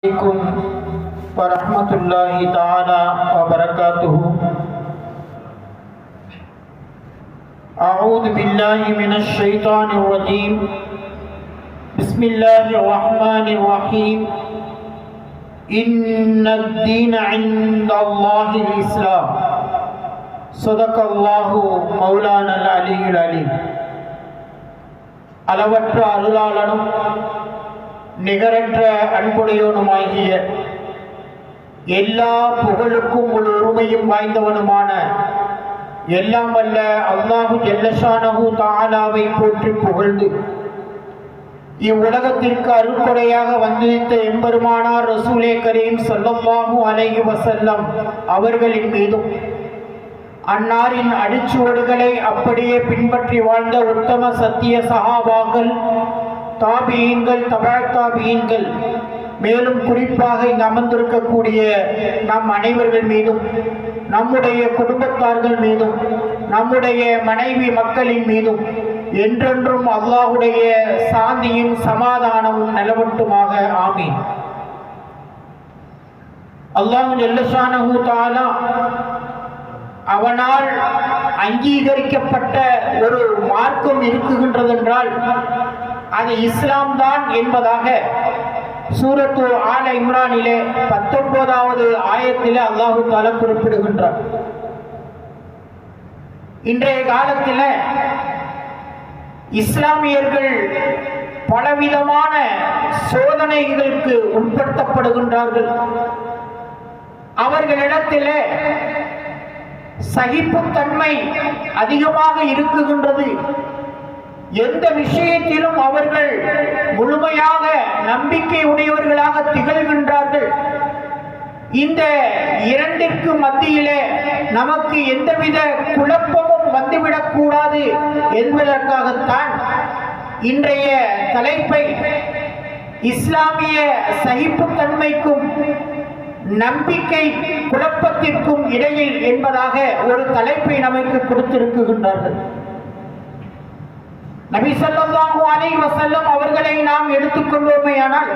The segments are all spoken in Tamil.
عليكم ورحمة الله تعالى وبركاته. أعوذ بالله من الشيطان الرجيم. بسم الله الرحمن الرحيم. إن الدين عند الله الإسلام. صدق الله مولانا العلي العليم. அளவற்ற அருளாளனும் நிகரற்ற அன்புடையவனுமாகிய எல்லா புகழுக்கும் ஒரு உரிமையும் வாய்ந்தவனுமான எல்லாம் வல்ல அல்லாஹு ஜல்லஷானஹு தஆலாவை போற்றி புகழ்ந்து இவ்வுலகத்திற்கு அருட்கொடையாக வந்திருந்த எம்பெருமானார் ரசூலே கரீம் ஸல்லல்லாஹு அலைஹி வஸல்லம் அவர்களின் மீதும் அன்னாரின் அடிச்சுவடுகளை அப்படியே பின்பற்றி வாழ்ந்த உத்தம சத்திய சஹாபாக்கள், தாபியீன்கள், தபஅத் தாபியீன்கள், மேலும் குறிப்பாக இங்கு அமர்ந்திருக்கக்கூடிய நம் அனைவர்கள் மீதும், நம்முடைய குடும்பத்தார்கள் மீதும், நம்முடைய மனைவி மக்களின் மீதும் என்றென்றும் அல்லாஹுடைய சாந்தியும் சமாதானமும் நிலவட்டுமாக. ஆமீன். அல்லாஹ் ஜல்லஷானஹு தஆலா அவனால் அங்கீகரிக்கப்பட்ட ஒரு மார்க்கம் இருக்குகின்றதென்றால் அது இஸ்லாம் தான் என்பதாக சூரத்து ஆல இம்ரானிலே 19வது ஆயத்திலே அல்லாஹு தஆலா குறிப்பிடுகின்றார். இன்றைய காலத்தில் இஸ்லாமியர்கள் பலவிதமான சோதனைகளுக்கு உட்படுத்தப்படுகின்றார்கள். அவர்களிடத்தில் சகிப்புத்தன்மை அதிகமாக இருக்குகின்றது. எந்த விஷயத்திலும் அவர்கள் முழுமையாக நம்பிக்கை உடையவர்களாக திகழ்கின்றார்கள். இந்த இரண்டிற்கு மத்தியிலே நமக்கு எந்தவித குழப்பமும் வந்துவிடக்கூடாது என்பதற்காகத்தான் இன்றைய தலைப்பை இஸ்லாமிய சகிப்புத்தன்மைக்கும் நம்பிக்கை குழப்பத்திற்கும் இடையில் என்பதாக ஒரு தலைப்பை நமக்கு கொடுத்திருக்கின்றார்கள். நபி ஸல்லல்லாஹு அலைஹி வஸல்லம் அவர்களை நாம் எடுத்துக்கொள்வோமேயானால்,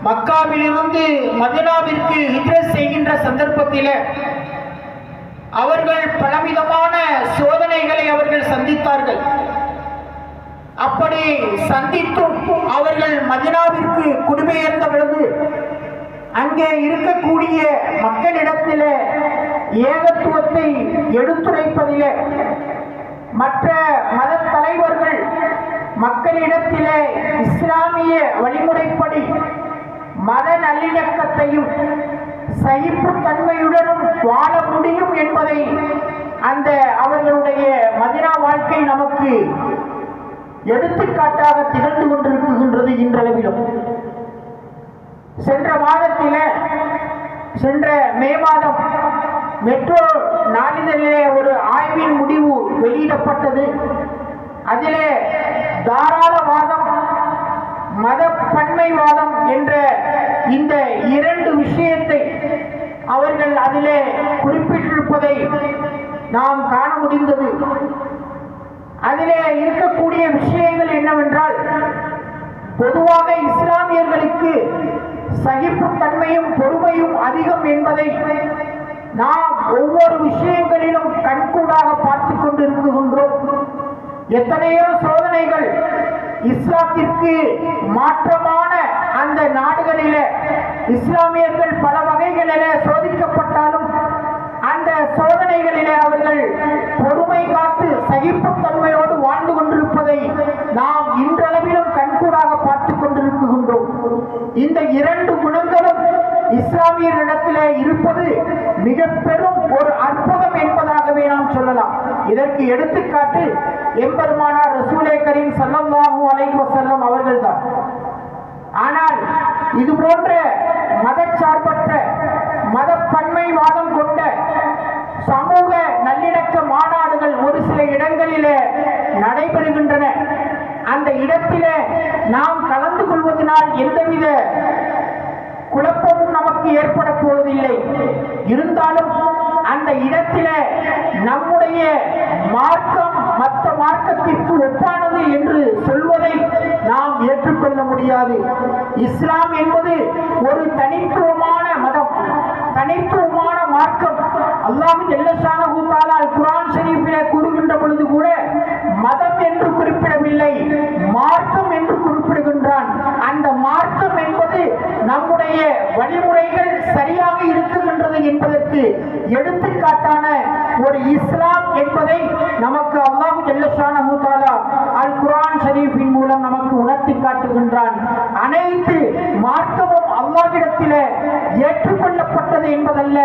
மக்காவிலிருந்து மதீனாவிற்கு ஹிஜ்ரத் செய்கின்ற சந்தர்ப்பத்தில் அவர்கள் பலவிதமான சோதனைகளை அவர்கள் சந்தித்தார்கள். அப்படி சந்தித்தும் அவர்கள் மதீனாவிற்கு குடிபெயர்ந்த பொழுது அங்கே இருக்கக்கூடிய மக்களிடத்தில் ஏகத்துவத்தை எடுத்துரைப்பதிலே மற்ற மத தலைவர்கள் மக்களிடத்தில் இஸ்லாமிய வழிமுறைப்படி மத நல்லிணக்கத்தையும் சகிப்புத்தன்மையுடனும் வாழ முடியும் என்பதை அந்த அவர்களுடைய மதீனா வாழ்க்கை நமக்கு எடுத்துக்காட்டாக திகழ்ந்து கொண்டிருக்கின்றது. இன்றளவிலும் சென்ற மே மாதம் மெட்ரோ நாளிதழிலே ஒரு ஆய்வின் முடிவு வெளியிடப்பட்டது. அதிலே தாராளவாதம், மத பன்மைவாதம் என்ற இந்த இரண்டு விஷயத்தை அவர்கள் அதிலே குறிப்பிட்டிருப்பதை நாம் காண முடிந்தது. அதிலே இருக்கக்கூடிய விஷயங்கள் என்னவென்றால், பொதுவாக இஸ்லாமியர்களுக்கு சகிப்புத்தன்மையும் பொறுமையும் அதிகம் என்பதை நாம் ஒவ்வொரு விஷயங்களிலும் கண்கூடாக பார்த்து கொண்டிருக்கின்றோம். எத்தனையோ சோதனைகள் இஸ்லாத்திற்கு மாற்றமான அந்த நாடுகளிலே இஸ்லாமியர்கள் பல வகைகளிலே சோதிக்கப்பட்டாலும் அந்த சோதனைகளிலே அவர்கள் பொறுமை காத்து சகிப்புத்தன்மையோடு வாழ்ந்து கொண்டிருப்பதை நாம் இன்றளவிலும் கண்கூடாக பார்த்து கொண்டிருக்கின்றோம். இந்த இரண்டு குணங்களும் இஸ்லாமியரிடத்திலே இருப்பது மிக பெரும் ஒரு அற்புதம் என்பதாகவே நாம் சொல்லலாம். இதற்கு எடுத்துக்காட்டு எம்பெருமானார் ரசூலே கரீம் ஸல்லல்லாஹு அலைஹி வஸல்லம் அவர்கள்தான். ஆனால் இது போன்ற மதச்சார்பற்ற மத பன்மைவாதம் கொண்ட சமூக நல்லிணக்க மாநாடுகள் ஒரு சில இடங்களிலே நடைபெறுகின்றன. அந்த இடத்திலே நாம் கலந்து கொள்வதனால் எந்தவித குழப்பமும் நமக்கு ஏற்பட போவதில்லை. இருந்தாலும் அந்த இடத்திலே நம்முடைய மார்க்கம் மற்ற மார்க்கத்திற்கு ஒப்பானது என்று சொல்வதை நாம் ஏற்றுக்கொள்ள முடியாது. இஸ்லாம் என்பது ஒரு தனித்துவமான மதம், தனித்துவமான மார்க்கம். அல்லாஹ் ஜல்லஷானஹு தஆலா குர்ஆன் ஷரீஃபிலே கூறுகின்ற பொழுது கூட மதம் என்று குறிப்பிடவில்லை, மார்க்கம் என்று குறிப்பிடுகின்றான். அந்த மார்க்கம் என்பது நம்முடைய வழிமுறைகள் சரியாக இருக்குகின்றது என்பதற்கு எடுத்துக்காட்டான ஒரு இஸ்லாம் என்பதை நமக்கு அல்லாஹ் ஜல்லஷானஹு தஆலா அல் குர்ஆன் ஷரீஃபின் மூலம் நமக்கு உணர்த்தி காட்டுகின்றான். அனைத்து மார்க்கமும் அல்லாஹ்விடத்திலே ஏற்றுக்கொள்ளப்பட்டது என்பதல்ல.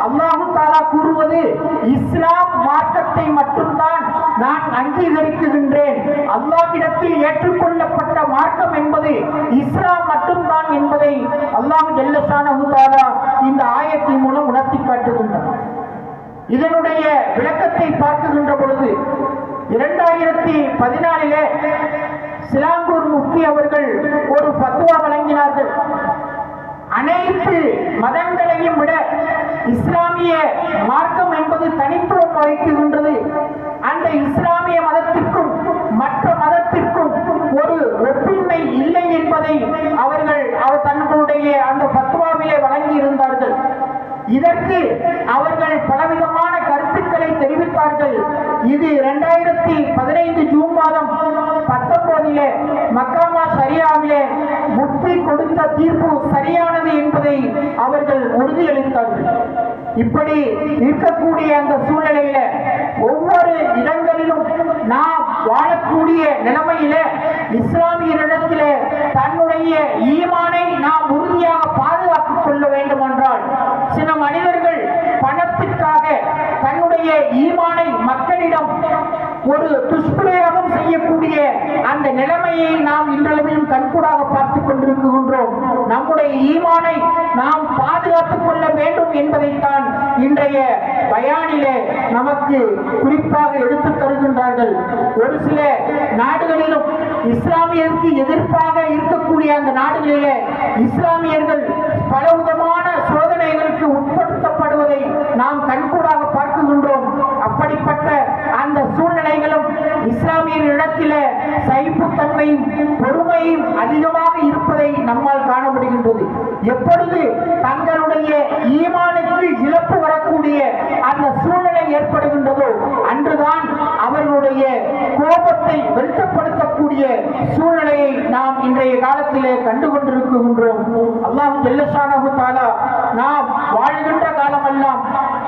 அல்லாஹ் தஆலா கூறுவது இஸ்லாம் மார்க்கத்தை மட்டும்தான் நான் அங்கீகரிக்கின்றேன். அல்லாஹ்விடத்தில் ஏற்றுக்கொள்ளப்பட்ட மார்க்கம் என்பது இஸ்லாம் மட்டும்தான் என்பதை அல்லாஹ் ஜல்லஷானஹு தஆலா இந்த ஆயத்தின் மூலம் உணர்த்தி காட்டுகின்றார். இதனுடைய விளக்கத்தை பார்க்கின்ற பொழுது 2014 சிலாங்கூர் முஃப்தி அவர்கள் ஒரு ஃபத்வா வழங்கினார்கள். அனைத்து மதங்களையும் விட இஸ்லாமிய மார்க்கம் என்பது தனித்துவம் வகிக்கின்றது. அந்த இஸ்லாமிய மதத்திற்கும் மற்ற மதத்திற்கும் ஒரு ஒற்றுமை இல்லை என்பதை அவர்கள் தங்களுடைய அந்த ஃபத்வாவிலே வழங்கி இருந்தார்கள். இதற்கு அவர்கள் பலவிதமான கருத்துக்களை தெரிவித்தார்கள். இது 2015 ஜூன் மாதம் 19 மக்காமா ஷரியாவிலே முஃப்தி கொடுத்த தீர்ப்பு சரியானது என்பதை அவர்கள் உறுதியளித்தார்கள். இப்படி இருக்கக்கூடிய அந்த சூழ்நிலையில ஒவ்வொரு இடங்களிலும் நாம் வாழக்கூடிய நிலைமையில இஸ்லாமியரிடத்திலே தன்னுடைய ஈமானை நாம் உறுதியாக பாதுகாத்துக் கொள்ள வேண்டும் என்றால் சில மனிதர்கள் பணத்திற்காக தன்னுடைய ஈமானை மக்களிடம் ஒரு துஷ்பிரயோகம் செய்யக்கூடிய அந்த நிலைமையை நாம் இன்றளவிலும் கண்கூடாக பார்த்துக் கொண்டிருக்கின்றோம். நம்முடைய ஈமானை நாம் பாதுகாத்துக் கொள்ள வேண்டும் என்பதைத்தான் இன்றைய பயானிலே நமக்கு குறிப்பாக எடுத்துத் தருகின்றார்கள். ஒரு சில நாடுகளிலும் இஸ்லாமியருக்கு எதிர்ப்பாக இருக்கக்கூடிய அந்த நாடுகளிலே இஸ்லாமியர்கள் பலவிதமான சோதனைகளுக்கு உட்படுத்தப்படுவதை நாம் கண்கூடாக பார்க்கின்றோம். அப்படிப்பட்ட அந்த சூழ்நிலைகளும் இஸ்லாமியர்களிடத்திலே சகிப்புத்தன்மையும் பொறுமையும் அதிகமாக இருப்பதை நம்மால் காண முடிகின்றது. எப்பொழுது தங்களுடைய ஈமானுக்கு இழப்பு வரக்கூடிய அந்த சூழ்நிலை ஏற்படுகின்றதோ அன்றுதான் அவர்களுடைய கோபத்தை வெளிப்படுத்தக்கூடிய சூழ்நிலையை நாம் இன்றைய காலத்திலே கண்டுகொண்டிருக்கின்றோம். அல்லாஹ் ஜல்லஷானஹு தஆலா நாம் வாழ்கின்ற காலமெல்லாம்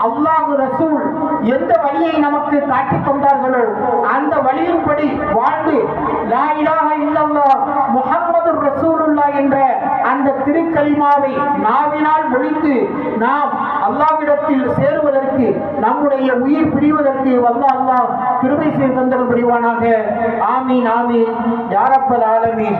அல்லாஹ் ரசூல் எந்த வழியை நமக்கு காட்டித் தந்தார்களோ அந்த வழியின்படி வாழ்ந்து லா இலாஹ இல்லல்லாஹ் முஹம்மதுர் ரசூலுல்லாஹ் என்ற அந்த திருக்கலிமாவை நாவினால் மொழிந்து நாம் அல்லாஹ்விடத்தில் சேருவதற்கு நம்முடைய உயிர் பிரிவதற்கு அல்லாஹ் கிருபை செய்து தந்தல் புரிவானாக. ஆமீன் ஆமீன் யா ரப்பல் ஆலமீன்.